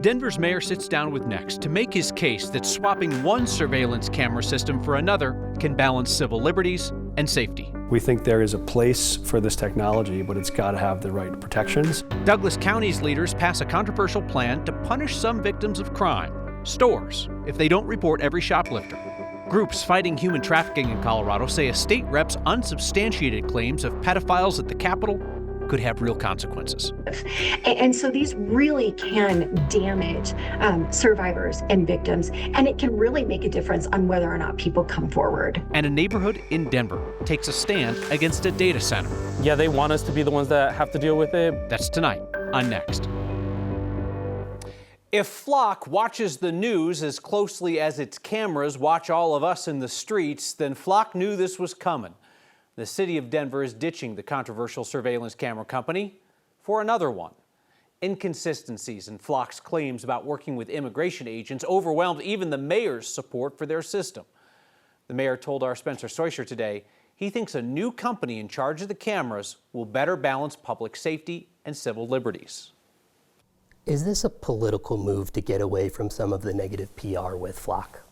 Denver's mayor sits down with Next to make his case that swapping one surveillance camera system for another can balance civil liberties and safety. We think there is a place for this technology, but it's got to have the right protections. Douglas County's leaders pass a controversial plan to punish some victims of crime, stores, if they don't report every shoplifter. Groups fighting human trafficking in Colorado say a state rep's unsubstantiated claims of pedophiles at the Capitol could have real consequences. And so these really can damage survivors and victims, and it can really make a difference on whether or not people come forward. And a neighborhood in Denver takes a stand against a data center. Yeah, they want us to be the ones that have to deal with it. That's tonight on Next. If Flock watches the news as closely as its cameras watch all of us in the streets, then Flock knew this was coming. The city of Denver is ditching the controversial surveillance camera company for another one. Inconsistencies in Flock's claims about working with immigration agents overwhelmed even the mayor's support for their system. The mayor told our Spencer Soysher today he thinks a new company in charge of the cameras will better balance public safety and civil liberties. Is this a political move to get away from some of the negative PR with Flock?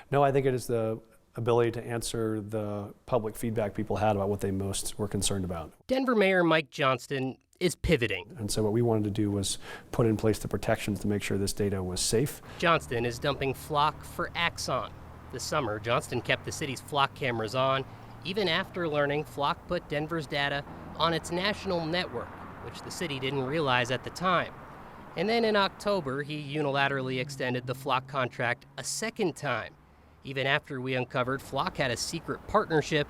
No, I think it is the ability to answer the public feedback people had about what they most were concerned about. Denver Mayor Mike Johnston is pivoting. And so what we wanted to do was put in place the protections to make sure this data was safe. Johnston is dumping Flock for Axon. This summer, Johnston kept the city's Flock cameras on, even after learning Flock put Denver's data on its national network, which the city didn't realize at the time. And then in October, he unilaterally extended the Flock contract a second time, even after we uncovered Flock had a secret partnership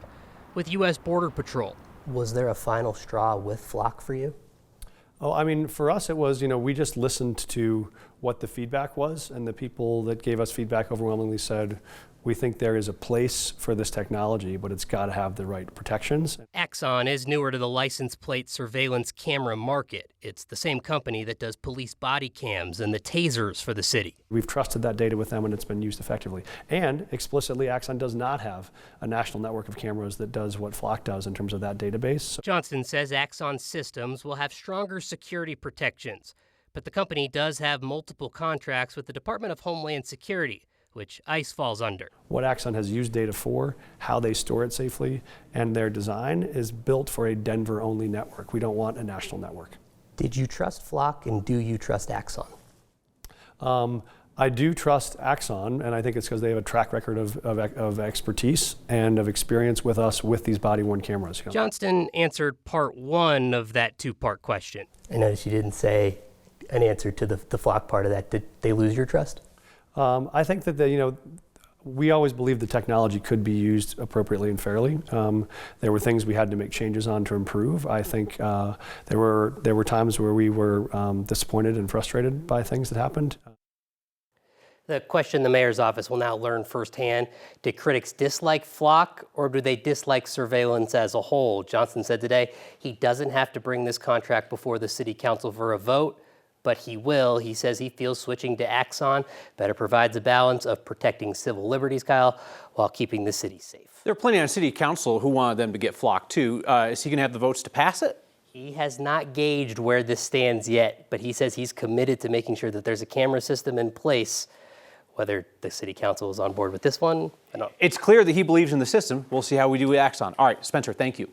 with U.S. Border Patrol. Was there a final straw with Flock for you? Oh, I mean, for us it was, we just listened to what the feedback was, and the people that gave us feedback overwhelmingly said, we think there is a place for this technology, but it's got to have the right protections. Axon is newer to the license plate surveillance camera market. It's the same company that does police body cams and the tasers for the city. We've trusted that data with them and it's been used effectively. And explicitly, Axon does not have a national network of cameras that does what Flock does in terms of that database. Johnston says Axon systems will have stronger security protections, but the company does have multiple contracts with the Department of Homeland Security, which ICE falls under. What Axon has used data for, how they store it safely, and their design is built for a Denver-only network. We don't want a national network. Did you trust Flock, and do you trust Axon? I do trust Axon, and I think it's because they have a track record of expertise and of experience with us with these body-worn cameras. Johnston answered part one of that two-part question. I noticed you didn't say an answer to the Flock part of that. Did they lose your trust? I think that we always believed the technology could be used appropriately and fairly. There were things we had to make changes on to improve. I think there were times where we were disappointed and frustrated by things that happened. The question the mayor's office will now learn firsthand: did critics dislike Flock, or do they dislike surveillance as a whole? Johnston said today he doesn't have to bring this contract before the city council for a vote, but he will. He says he feels switching to Axon better provides a balance of protecting civil liberties, Kyle, while keeping the city safe. There are plenty on city council who wanted them to get Flock too. Is he going to have the votes to pass it? He has not gauged where this stands yet, but he says he's committed to making sure that there's a camera system in place. Whether the city council is on board with this one, I don't know. It's clear that he believes in the system. We'll see how we do with Axon. All right, Spencer, thank you.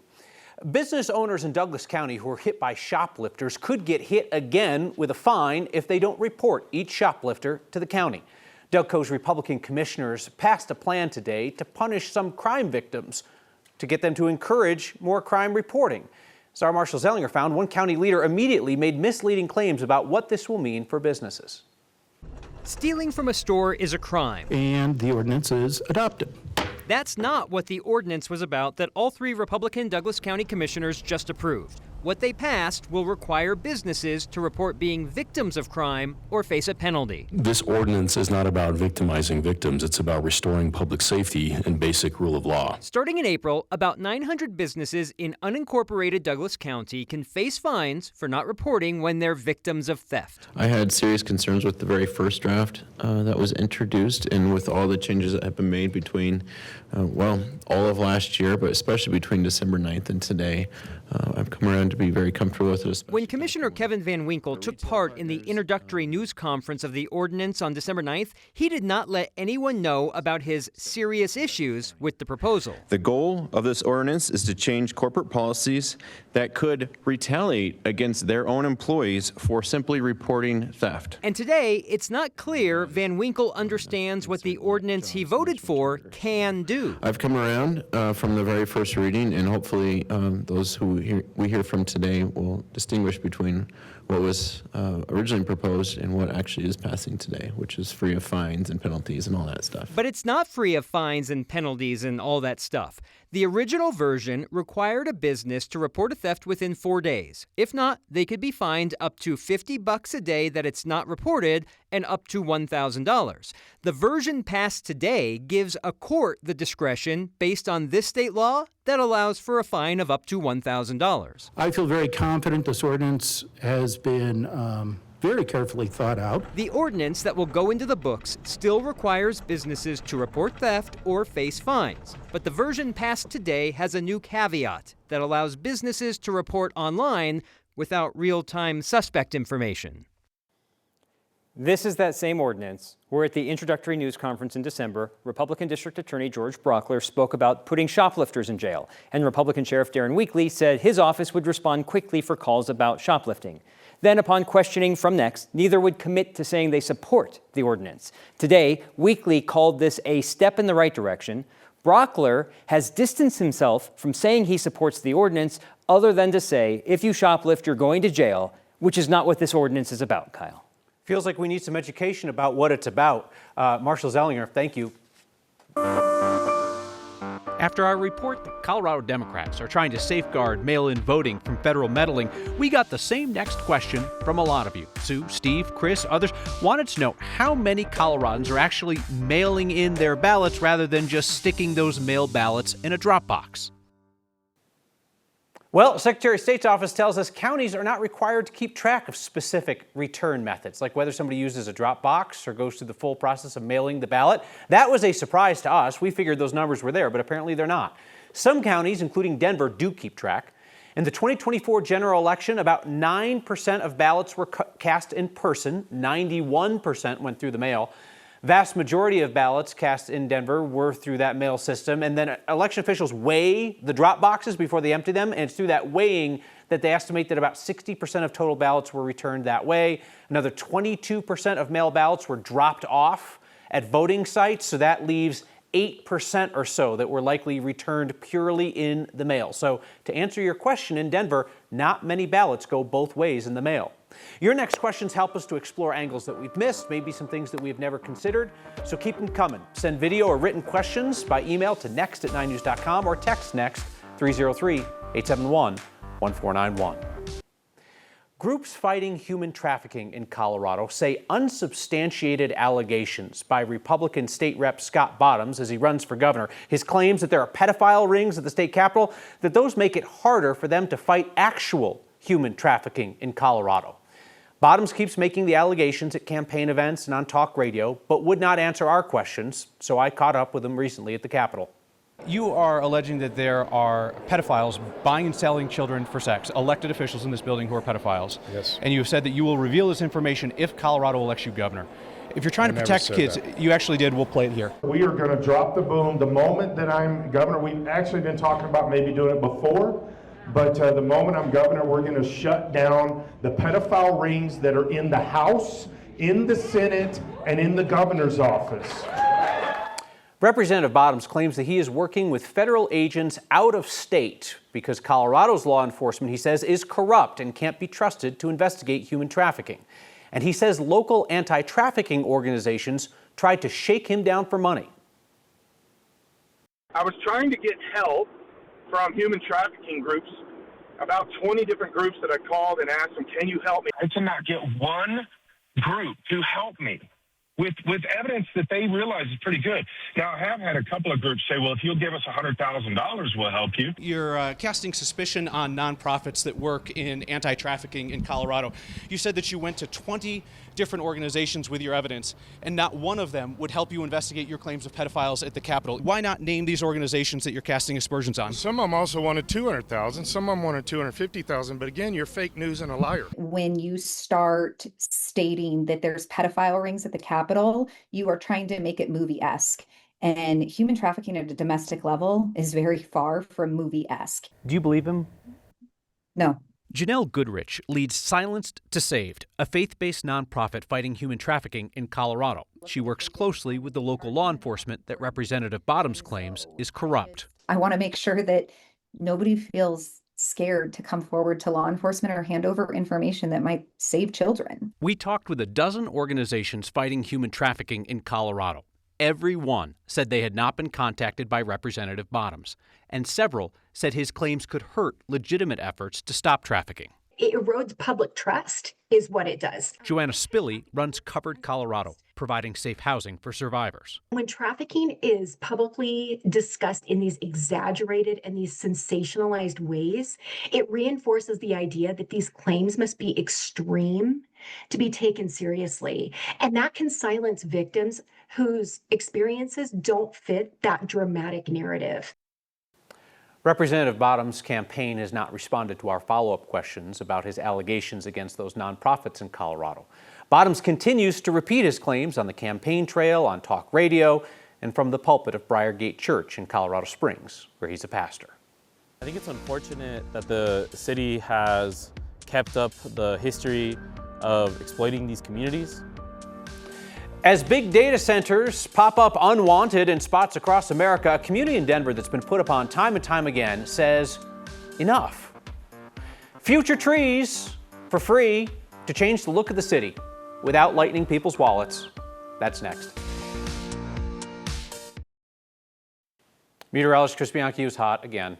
Business owners in Douglas County who are hit by shoplifters could get hit again with a fine if they don't report each shoplifter to the county. Dougco's Republican commissioners passed a plan today to punish some crime victims to get them to encourage more crime reporting. Sarah Marshall Zellinger found one county leader immediately made misleading claims about what this will mean for businesses. Stealing from a store is a crime. And the ordinance is adopted. That's not what the ordinance was about that all three Republican Douglas County commissioners just approved. What they passed will require businesses to report being victims of crime or face a penalty. This ordinance is not about victimizing victims. It's about restoring public safety and basic rule of law. Starting in April, about 900 businesses in unincorporated Douglas County can face fines for not reporting when they're victims of theft. I had serious concerns with the very first draft that was introduced, and with all the changes that have been made between, all of last year, but especially between December 9th and today. I've come around going to be very comfortable with it. When Commissioner Kevin Van Winkle took part in the introductory news conference of the ordinance on December 9th, he did not let anyone know about his serious issues with the proposal. The goal of this ordinance is to change corporate policies that could retaliate against their own employees for simply reporting theft. And today, it's not clear Van Winkle understands what the ordinance he voted for can do. I've come around from the very first reading, and hopefully those who we hear from today will distinguish between what was originally proposed and what actually is passing today, which is free of fines and penalties and all that stuff. But it's not free of fines and penalties and all that stuff. The original version required a business to report a theft within 4 days. If not, they could be fined up to $50 a day that it's not reported and up to $1,000. The version passed today gives a court the discretion, based on this state law, that allows for a fine of up to $1,000. I feel very confident this ordinance has been very carefully thought out. The ordinance that will go into the books still requires businesses to report theft or face fines. But the version passed today has a new caveat that allows businesses to report online without real-time suspect information. This is that same ordinance where at the introductory news conference in December, Republican District Attorney George Brockler spoke about putting shoplifters in jail, and Republican Sheriff Darren Weekly said his office would respond quickly for calls about shoplifting. Then, upon questioning from Next, neither would commit to saying they support the ordinance. Today, Weekly called this a step in the right direction. Brockler has distanced himself from saying he supports the ordinance, other than to say, if you shoplift, you're going to jail, which is not what this ordinance is about, Kyle. Feels like we need some education about what it's about. Marshall Zellinger, thank you. After our report that Colorado Democrats are trying to safeguard mail-in voting from federal meddling, we got the same next question from a lot of you. Sue, Steve, Chris, others wanted to know how many Coloradans are actually mailing in their ballots rather than just sticking those mail ballots in a drop box. Well, Secretary of State's office tells us counties are not required to keep track of specific return methods, like whether somebody uses a drop box or goes through the full process of mailing the ballot. That was a surprise to us. We figured those numbers were there, but apparently they're not. Some counties, including Denver, do keep track. In the 2024 general election, about 9% of ballots were cast in person. 91% went through the mail. Vast majority of ballots cast in Denver were through that mail system, and then election officials weigh the drop boxes before they empty them, and it's through that weighing that they estimate that about 60% of total ballots were returned that way. Another 22% of mail ballots were dropped off at voting sites, so that leaves 8% or so that were likely returned purely in the mail. So to answer your question, in Denver, not many ballots go both ways in the mail. Your next questions help us to explore angles that we've missed, maybe some things that we've never considered. So keep them coming. Send video or written questions by email to next@9news.com or text NEXT 303-871-1491. Groups fighting human trafficking in Colorado say unsubstantiated allegations by Republican State Rep Scott Bottoms as he runs for governor, his claims that there are pedophile rings at the state capitol, that those make it harder for them to fight actual human trafficking in Colorado. Bottoms keeps making the allegations at campaign events and on talk radio, but would not answer our questions, so I caught up with him recently at the Capitol. You are alleging that there are pedophiles buying and selling children for sex, elected officials in this building who are pedophiles. Yes. And you have said that you will reveal this information if Colorado elects you governor. If you're trying to protect kids, you actually did. We'll play it here. We are going to drop the boom the moment that I'm governor. We've actually been talking about maybe doing it before. But the moment I'm governor, we're going to shut down the pedophile rings that are in the House, in the Senate, and in the governor's office. Representative Bottoms claims that he is working with federal agents out of state because Colorado's law enforcement, he says, is corrupt and can't be trusted to investigate human trafficking. And he says local anti-trafficking organizations tried to shake him down for money. I was trying to get help from human trafficking groups, about 20 different groups that I called and asked them, can you help me? I cannot get one group to help me. with evidence that they realize is pretty good. Now, I have had a couple of groups say, well, if you'll give us $100,000, we'll help you. You're casting suspicion on nonprofits that work in anti-trafficking in Colorado. You said that you went to 20 different organizations with your evidence, and not one of them would help you investigate your claims of pedophiles at the Capitol. Why not name these organizations that you're casting aspersions on? Some of them also wanted 200,000, some of them wanted 250,000, but again, you're fake news and a liar. When you start stating that there's pedophile rings at the Capitol, you are trying to make it movie-esque. And human trafficking at a domestic level is very far from movie-esque. Do you believe him? No. Janelle Goodrich leads Silenced to Saved, a faith-based nonprofit fighting human trafficking in Colorado. She works closely with the local law enforcement that Representative Bottoms claims is corrupt. I want to make sure that nobody feels scared to come forward to law enforcement or hand over information that might save children. We talked with a dozen organizations fighting human trafficking in Colorado. Every one said they had not been contacted by Representative Bottoms, and several said his claims could hurt legitimate efforts to stop trafficking. It erodes public trust, is what it does. Joanna Spilley runs Covered Colorado, providing safe housing for survivors. When trafficking is publicly discussed in these exaggerated and these sensationalized ways, it reinforces the idea that these claims must be extreme to be taken seriously. And that can silence victims whose experiences don't fit that dramatic narrative. Representative Bottoms' campaign has not responded to our follow-up questions about his allegations against those nonprofits in Colorado. Bottoms continues to repeat his claims on the campaign trail, on talk radio, and from the pulpit of Briargate Church in Colorado Springs, where he's a pastor. I think it's unfortunate that the city has kept up the history of exploiting these communities. As big data centers pop up unwanted in spots across America, a community in Denver that's been put upon time and time again says, enough. Future trees for free to change the look of the city without lightening people's wallets. That's next. Meteorologist Chris Bianchi was hot again.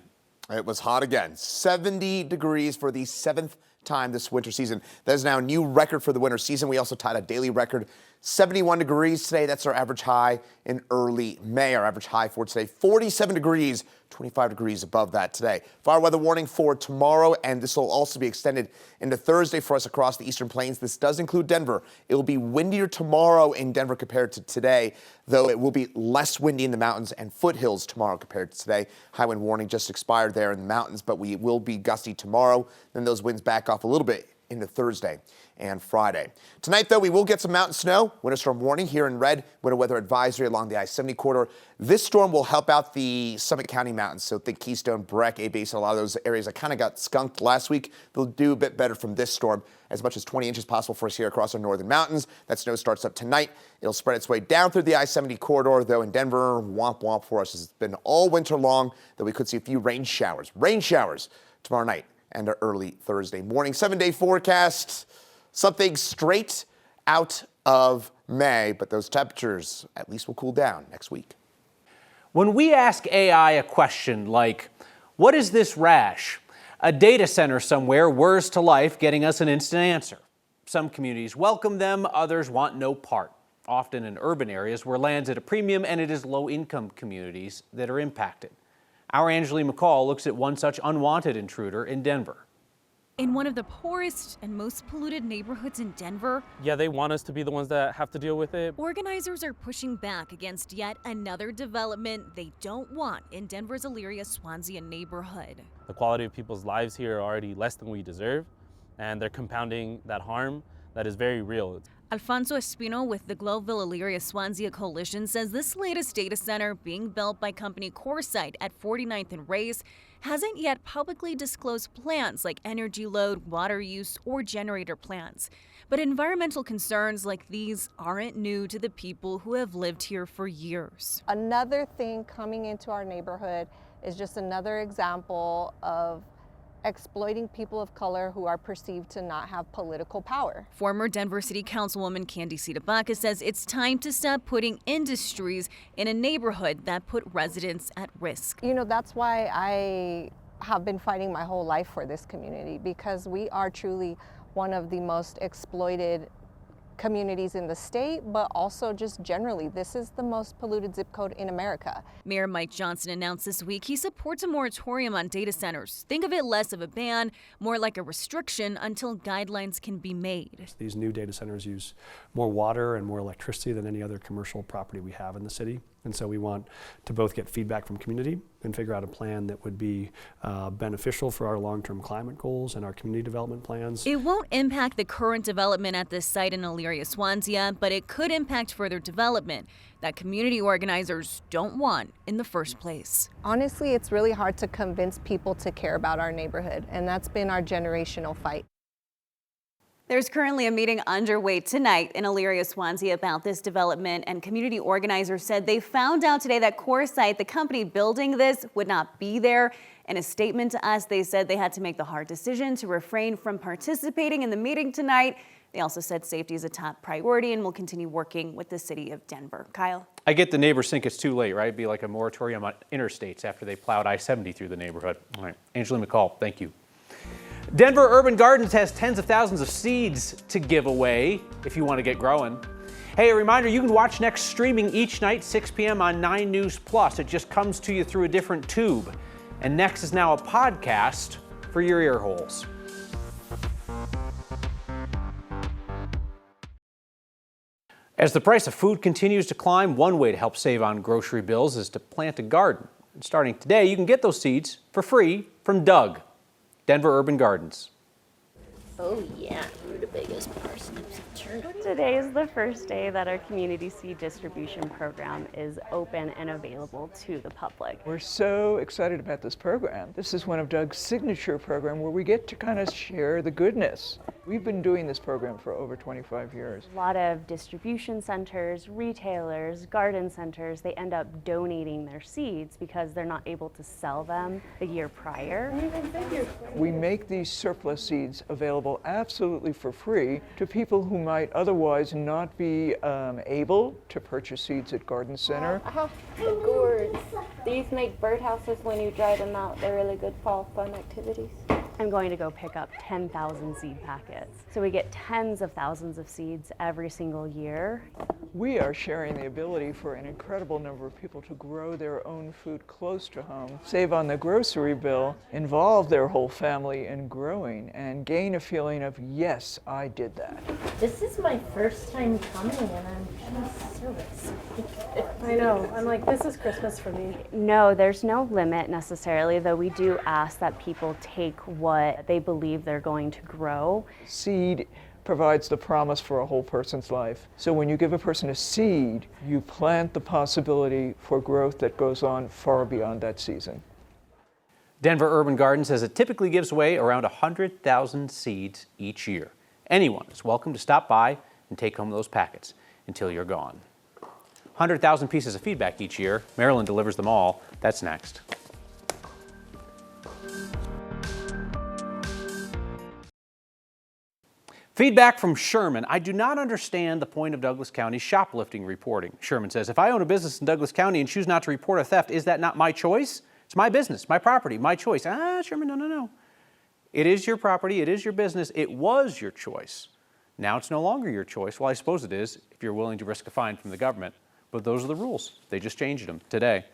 It was hot again. 70 degrees for the 7th time this winter season. That is now a new record for the winter season. We also tied a daily record, 71 degrees today. That's our average high in early May. Our average high for today, 47 degrees, 25 degrees above that today. Fire weather warning for tomorrow, and this will also be extended into Thursday for us across the Eastern Plains. This does include Denver. It will be windier tomorrow in Denver compared to today, though it will be less windy in the mountains and foothills tomorrow compared to today. High wind warning just expired there in the mountains, but we will be gusty tomorrow. Then those winds back off a little bit into Thursday and Friday. Tonight, though, we will get some mountain snow. Winter storm warning here in red. Winter weather advisory along the I-70 corridor. This storm will help out the Summit County mountains. So think Keystone, Breck, A-Basin, a lot of those areas that kind of got skunked last week. They'll do a bit better from this storm. As much as 20 inches possible for us here across our northern mountains. That snow starts up tonight. It'll spread its way down through the I-70 corridor, though in Denver, womp womp for us. It's been all winter long that we could see a few rain showers tomorrow night and early Thursday morning. 7-day forecast, something straight out of May, but those temperatures at least will cool down next week. When we ask AI a question like, what is this rash? A data center somewhere whirs to life, getting us an instant answer. Some communities welcome them, others want no part, often in urban areas where land's at a premium and it is low-income communities that are impacted. Our Angeline McCall looks at one such unwanted intruder in Denver. In one of the poorest and most polluted neighborhoods in Denver, Yeah, they want us to be the ones that have to deal with it. organizers are pushing back against yet another development they don't want in Denver's Elyria-Swansea neighborhood. The quality of people's lives here are already less than we deserve, and they're compounding that harm that is very real. Alfonso Espino with the Globeville Elyria-Swansea Coalition says this latest data center being built by company CoreSite at 49th and Race hasn't yet publicly disclosed plans like energy load, water use, or generator plans. But environmental concerns like these aren't new to the people who have lived here for years. Another thing coming into our neighborhood is just another example of exploiting people of color who are perceived to not have political power. Former Denver City Councilwoman Candy Tabaka says it's time to stop putting industries in a neighborhood that put residents at risk. You know, that's why I have been fighting my whole life for this community, because we are truly one of the most exploited communities in the state, but also just generally. This is the most polluted zip code in America. Mayor Mike Johnson announced this week he supports a moratorium on data centers. Think of it less of a ban, more like a restriction until guidelines can be made. These new data centers use more water and more electricity than any other commercial property we have in the city. And so we want to both get feedback from community and figure out a plan that would be beneficial for our long-term climate goals and our community development plans. It won't impact the current development at this site in Elyria, Swansea, but it could impact further development that community organizers don't want in the first place. Honestly, it's really hard to convince people to care about our neighborhood, and that's been our generational fight. There's currently a meeting underway tonight in Elyria, Swansea about this development, and community organizers said they found out today that CoreSite, the company building this, would not be there. In a statement to us, they said they had to make the hard decision to refrain from participating in the meeting tonight. They also said safety is a top priority and will continue working with the city of Denver. Kyle? I get the neighbors think it's too late, right? It'd be like a moratorium on interstates after they plowed I-70 through the neighborhood. All right, Angela McCall, thank you. Denver Urban Gardens has tens of thousands of seeds to give away if you want to get growing. Hey, a reminder, you can watch Next streaming each night, 6 p.m. on 9 News Plus. It just comes to you through a different tube. And Next is now a podcast for your ear holes. As the price of food continues to climb, one way to help save on grocery bills is to plant a garden. And starting today, you can get those seeds for free from Doug, Denver Urban Gardens. Oh yeah, rutabagas, parsnips, and turnips. Today is the first day that our community seed distribution program is open and available to the public. We're so excited about this program. This is one of Doug's signature programs where we get to kind of share the goodness. We've been doing this program for over 25 years. A lot of distribution centers, retailers, garden centers, they end up donating their seeds because they're not able to sell them the year prior. We make these surplus seeds available absolutely for free to people who might otherwise not be able to purchase seeds at Garden Center. How the gourds. These make birdhouses when you dry them out. They're really good fall fun activities. I'm going to go pick up 10,000 seed packets. So we get tens of thousands of seeds every single year. We are sharing the ability for an incredible number of people to grow their own food close to home, save on the grocery bill, involve their whole family in growing, and gain a feeling of, yes, I did that. This is my first time coming and I'm just so excited. I know, I'm like, this is Christmas for me. No, there's no limit necessarily, though we do ask that people take what they believe they're going to grow. Seed provides the promise for a whole person's life. So when you give a person a seed, you plant the possibility for growth that goes on far beyond that season. Denver Urban Gardens says it typically gives away around 100,000 seeds each year. Anyone is welcome to stop by and take home those packets until you're gone. 100,000 pieces of feedback each year. Maryland delivers them all. That's next. Feedback from Sherman. I do not understand the point of Douglas County's shoplifting reporting. Sherman says, if I own a business in Douglas County and choose not to report a theft, is that not my choice? It's my business, my property, my choice. Sherman, no. It is your property, it is your business, it was your choice. Now it's no longer your choice. Well, I suppose it is if you're willing to risk a fine from the government. But those are the rules. They just changed them today.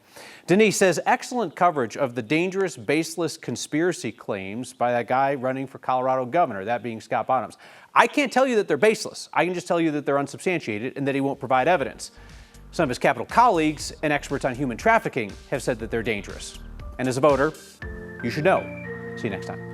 Denise says, excellent coverage of the dangerous, baseless conspiracy claims by that guy running for Colorado governor, that being Scott Bottoms. I can't tell you that they're baseless. I can just tell you that they're unsubstantiated and that he won't provide evidence. Some of his Capitol colleagues and experts on human trafficking have said that they're dangerous. And as a voter, you should know. See you next time.